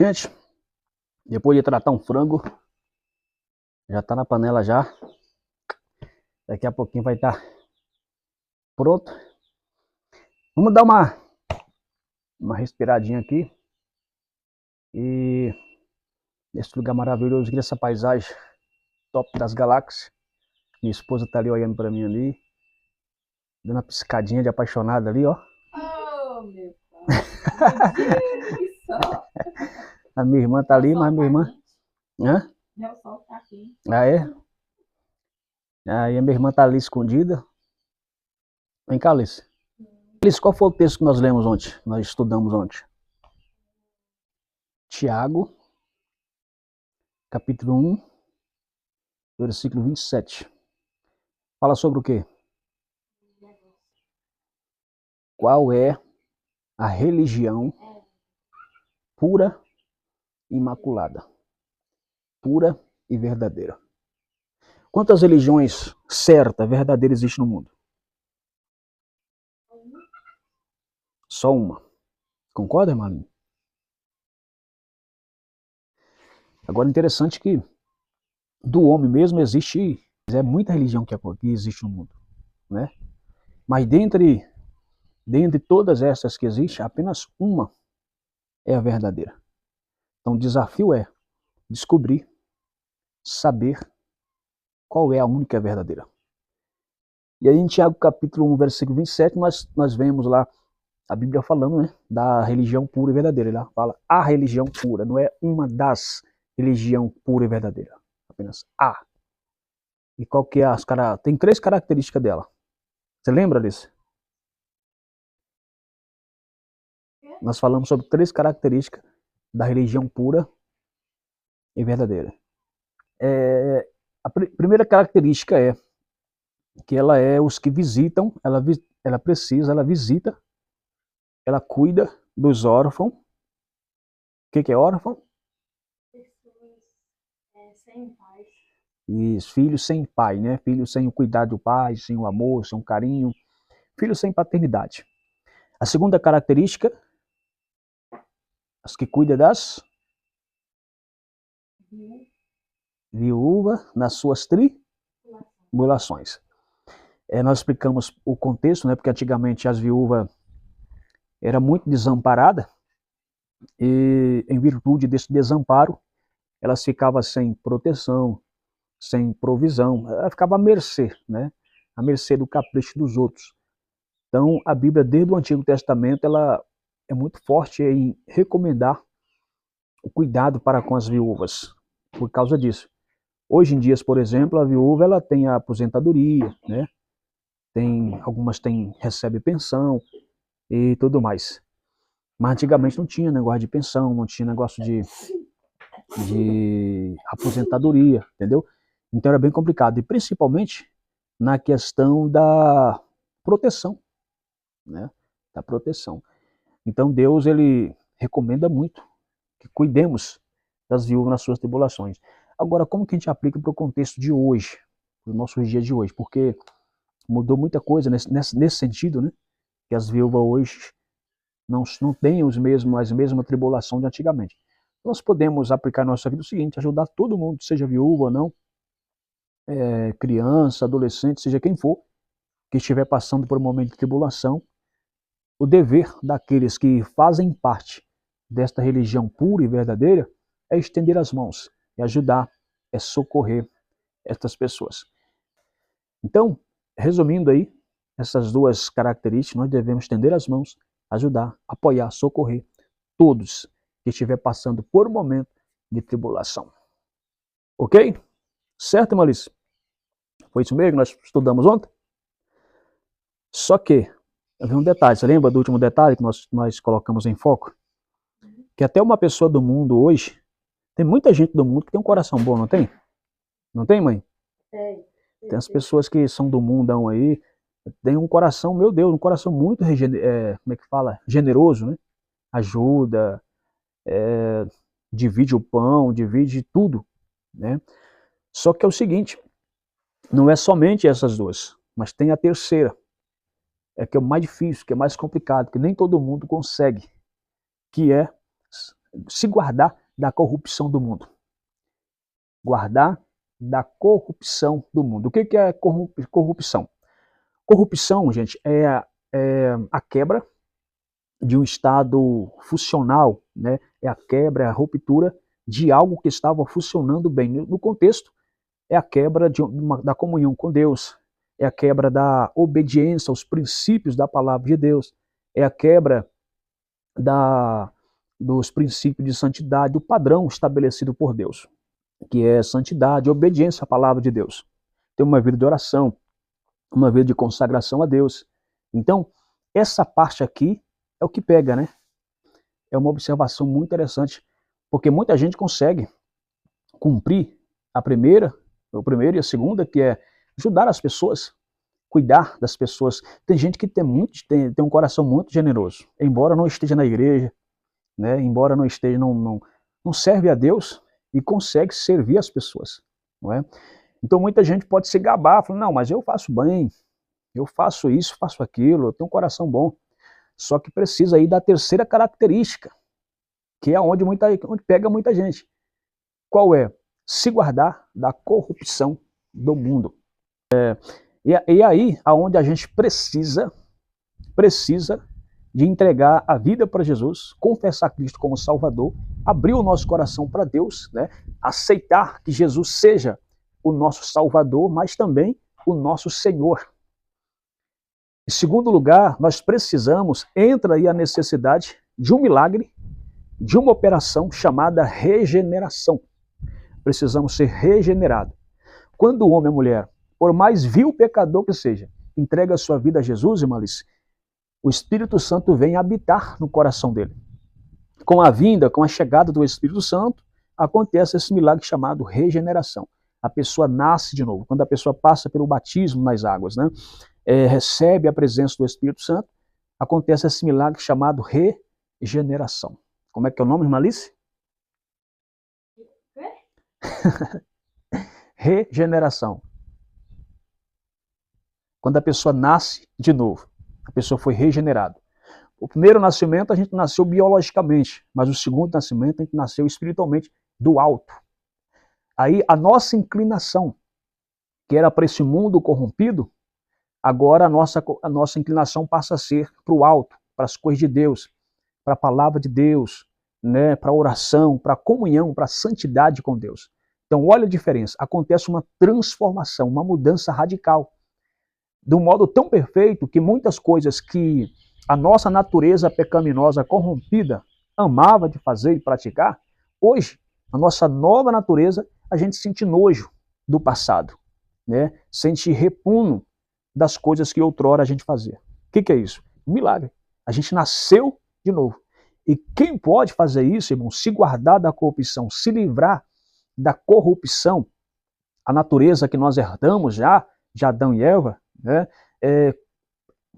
Gente, depois de tratar um frango, já tá na panela já. Daqui a pouquinho vai estar pronto. Vamos dar uma respiradinha aqui. E nesse lugar maravilhoso, nessa paisagem top das galáxias. Minha esposa tá ali olhando pra mim ali. Dando uma piscadinha de apaixonada ali, ó. Oh, meu pai. Meu Deus do céu. A minha irmã tá ali, mas minha irmã... Hã? Meu sol tá aqui. Ah, é? Aí a minha irmã tá ali escondida. Vem cá, Alice. Alice, qual foi o texto que nós lemos ontem? Nós estudamos ontem? Tiago, capítulo 1, versículo 27. Fala sobre o quê? Qual é a religião pura, imaculada, pura e verdadeira? Quantas religiões certas, verdadeiras existem no mundo? Só uma. Concorda, Marlene? Agora, interessante que do homem mesmo existe muita religião que existe no mundo, né? Mas dentre todas essas que existem, apenas uma é a verdadeira. Então o desafio é descobrir, saber qual é a única verdadeira. E aí em Tiago capítulo 1, versículo 27, nós vemos lá a Bíblia falando, né, da religião pura e verdadeira. Ela fala a religião pura, não é uma das religião pura e verdadeira, apenas a. E qual que é as caras? Tem 3 características dela. Você lembra disso? Nós falamos sobre 3 características da religião pura e verdadeira. A primeira característica é que ela é os que visitam, ela visita, ela cuida dos órfãos. O que é órfão? Pessoas sem pais. Isso, filhos sem pai, né? Filhos sem o cuidado do pai, sem o amor, sem o carinho. Filhos sem paternidade. A segunda característica, as que cuidam das viúvas nas suas tribulações. Nós explicamos o contexto, né? Porque antigamente as viúvas eram muito desamparadas e em virtude desse desamparo, elas ficavam sem proteção, sem provisão, ela ficava à mercê, né? À mercê do capricho dos outros. Então, a Bíblia, desde o Antigo Testamento, ela é muito forte em recomendar o cuidado para com as viúvas, por causa disso. Hoje em dia, por exemplo, a viúva ela tem a aposentadoria, né? Algumas recebem pensão e tudo mais. Mas antigamente não tinha negócio de pensão, não tinha negócio de aposentadoria, entendeu? Então era bem complicado, e principalmente na questão da proteção, né? Da proteção. Então Deus, ele recomenda muito que cuidemos das viúvas nas suas tribulações. Agora, como que a gente aplica para o contexto de hoje, para os nossos dias de hoje? Porque mudou muita coisa nesse sentido, né? Que as viúvas hoje não têm as mesmas tribulações de antigamente. Nós podemos aplicar na nossa vida o seguinte: ajudar todo mundo, seja viúva ou não, criança, adolescente, seja quem for, que estiver passando por um momento de tribulação. O dever daqueles que fazem parte desta religião pura e verdadeira é estender as mãos, é ajudar, é socorrer estas pessoas. Então, resumindo aí, essas 2 características, nós devemos estender as mãos, ajudar, apoiar, socorrer todos que estiver passando por um momento de tribulação. Ok? Certo, Maurício? Foi isso mesmo que nós estudamos ontem? Só que, havia um detalhe, você lembra do último detalhe que nós colocamos em foco? Que até uma pessoa do mundo hoje, tem muita gente do mundo que tem um coração bom, não tem? Não tem, mãe? Tem as pessoas que são do mundão aí, tem um coração, meu Deus, um coração muito, como é que fala? Generoso, né? Ajuda, divide o pão, divide tudo, né? Só que é o seguinte, não é somente essas 2, mas tem a terceira, que é o mais difícil, que é mais complicado, que nem todo mundo consegue, que é se guardar da corrupção do mundo. Guardar da corrupção do mundo. O que é corrupção? Corrupção, gente, é a quebra de um estado funcional, né? É a quebra, é a ruptura de algo que estava funcionando bem. No contexto, é a quebra da comunhão com Deus, é a quebra da obediência aos princípios da palavra de Deus, é a quebra dos princípios de santidade, do padrão estabelecido por Deus, que é santidade, obediência à palavra de Deus. Ter uma vida de oração, uma vida de consagração a Deus. Então, essa parte aqui é o que pega, né? É uma observação muito interessante, porque muita gente consegue cumprir o primeiro e a segunda, que é ajudar as pessoas, cuidar das pessoas. Tem gente que tem um coração muito generoso, embora não esteja na igreja, né? Embora não esteja, não serve a Deus e consegue servir as pessoas, não é? Então muita gente pode se gabar, falando, não, mas eu faço bem, eu faço isso, faço aquilo, eu tenho um coração bom. Só que precisa aí da terceira característica, que é onde pega muita gente. Qual é? Se guardar da corrupção do mundo. E aí, aonde a gente precisa de entregar a vida para Jesus, confessar Cristo como Salvador, abrir o nosso coração para Deus, né? Aceitar que Jesus seja o nosso Salvador, mas também o nosso Senhor. Em segundo lugar, nós precisamos, entra aí a necessidade de um milagre, de uma operação chamada regeneração. Precisamos ser regenerados. Quando o homem e a mulher, por mais vil pecador que seja, entrega a sua vida a Jesus, irmãos, o Espírito Santo vem habitar no coração dele. Com a vinda, com a chegada do Espírito Santo, acontece esse milagre chamado regeneração. A pessoa nasce de novo. Quando a pessoa passa pelo batismo nas águas, né? Recebe a presença do Espírito Santo, acontece esse milagre chamado regeneração. Como é que é o nome, irmã Alice? Regeneração. Quando a pessoa nasce de novo, a pessoa foi regenerada. O primeiro nascimento a gente nasceu biologicamente, mas o segundo nascimento a gente nasceu espiritualmente do alto. Aí a nossa inclinação, que era para esse mundo corrompido, agora a nossa inclinação passa a ser para o alto, para as coisas de Deus, para a palavra de Deus, né, para a oração, para a comunhão, para a santidade com Deus. Então olha a diferença, acontece uma transformação, uma mudança radical, de um modo tão perfeito que muitas coisas que a nossa natureza pecaminosa corrompida amava de fazer e praticar, hoje, a nossa nova natureza, a gente sente nojo do passado, né? Sente repugno das coisas que outrora a gente fazia. O que é isso? Um milagre. A gente nasceu de novo. E quem pode fazer isso, irmão, se guardar da corrupção, se livrar da corrupção, a natureza que nós herdamos já, de Adão e Eva, né?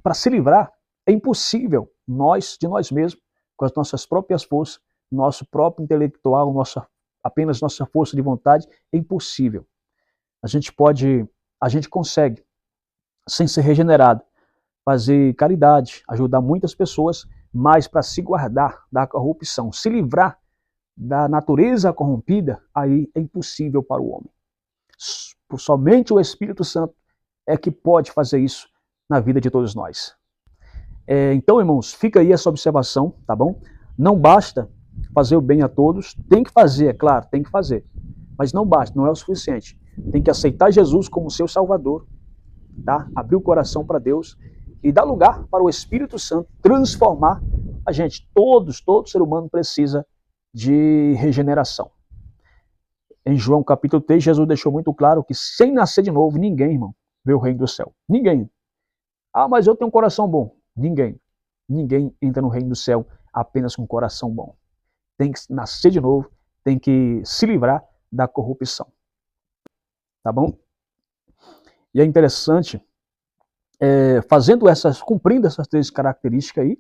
Para se livrar, é impossível de nós mesmos, com as nossas próprias forças, nosso próprio intelectual, apenas nossa força de vontade, é impossível. A gente consegue, sem ser regenerado, fazer caridade, ajudar muitas pessoas, mas para se guardar da corrupção, se livrar da natureza corrompida, aí é impossível para o homem. Somente o Espírito Santo é que pode fazer isso na vida de todos nós. Então, irmãos, fica aí essa observação, tá bom? Não basta fazer o bem a todos, tem que fazer, é claro, tem que fazer, mas não basta, não é o suficiente. Tem que aceitar Jesus como seu Salvador, tá? Abrir o coração para Deus e dar lugar para o Espírito Santo transformar a gente. Todo ser humano precisa de regeneração. Em João capítulo 3, Jesus deixou muito claro que sem nascer de novo, ninguém, irmão, vê o reino do céu. Ninguém. Ah, mas eu tenho um coração bom. Ninguém. Ninguém entra no reino do céu apenas com um coração bom. Tem que nascer de novo, tem que se livrar da corrupção. Tá bom? E é interessante, cumprindo essas três características aí,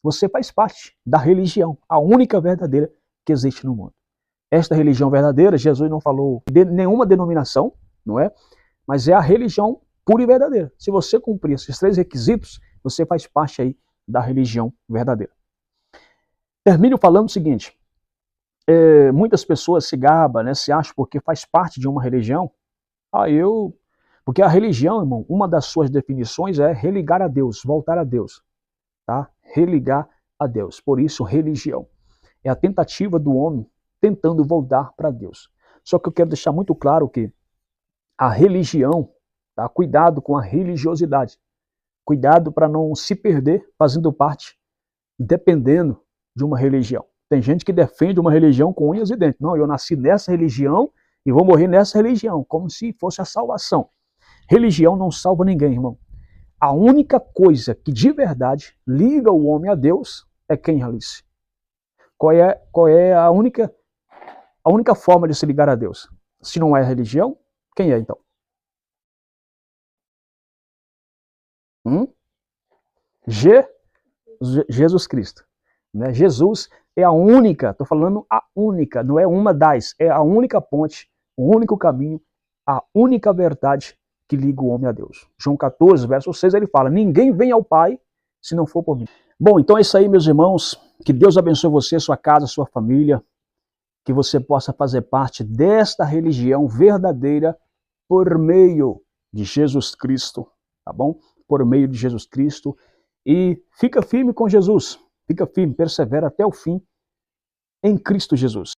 você faz parte da religião, a única verdadeira que existe no mundo. Esta religião verdadeira, Jesus não falou de nenhuma denominação, não é? Mas é a religião pura e verdadeira. Se você cumprir esses três requisitos, você faz parte aí da religião verdadeira. Termino falando o seguinte, muitas pessoas se gabam, né, se acham porque faz parte de uma religião. Porque a religião, irmão, uma das suas definições é religar a Deus, voltar a Deus, tá? Religar a Deus. Por isso, religião é a tentativa do homem tentando voltar para Deus. Só que eu quero deixar muito claro que a religião, tá? Cuidado com a religiosidade. Cuidado para não se perder fazendo parte, dependendo de uma religião. Tem gente que defende uma religião com unhas e dentes. Não, eu nasci nessa religião e vou morrer nessa religião, como se fosse a salvação. Religião não salva ninguém, irmão. A única coisa que de verdade liga o homem a Deus é quem, Alice? Qual é a única forma de se ligar a Deus? Se não é a religião, quem é então? Jesus Cristo. Né? Jesus é a única, estou falando a única, não é uma das, é a única ponte, o único caminho, a única verdade que liga o homem a Deus. João 14, verso 6, ele fala, ninguém vem ao Pai se não for por mim. Bom, então é isso aí, meus irmãos. Que Deus abençoe você, sua casa, sua família. Que você possa fazer parte desta religião verdadeira por meio de Jesus Cristo, tá bom? Por meio de Jesus Cristo. E fica firme com Jesus. Fica firme, persevera até o fim em Cristo Jesus.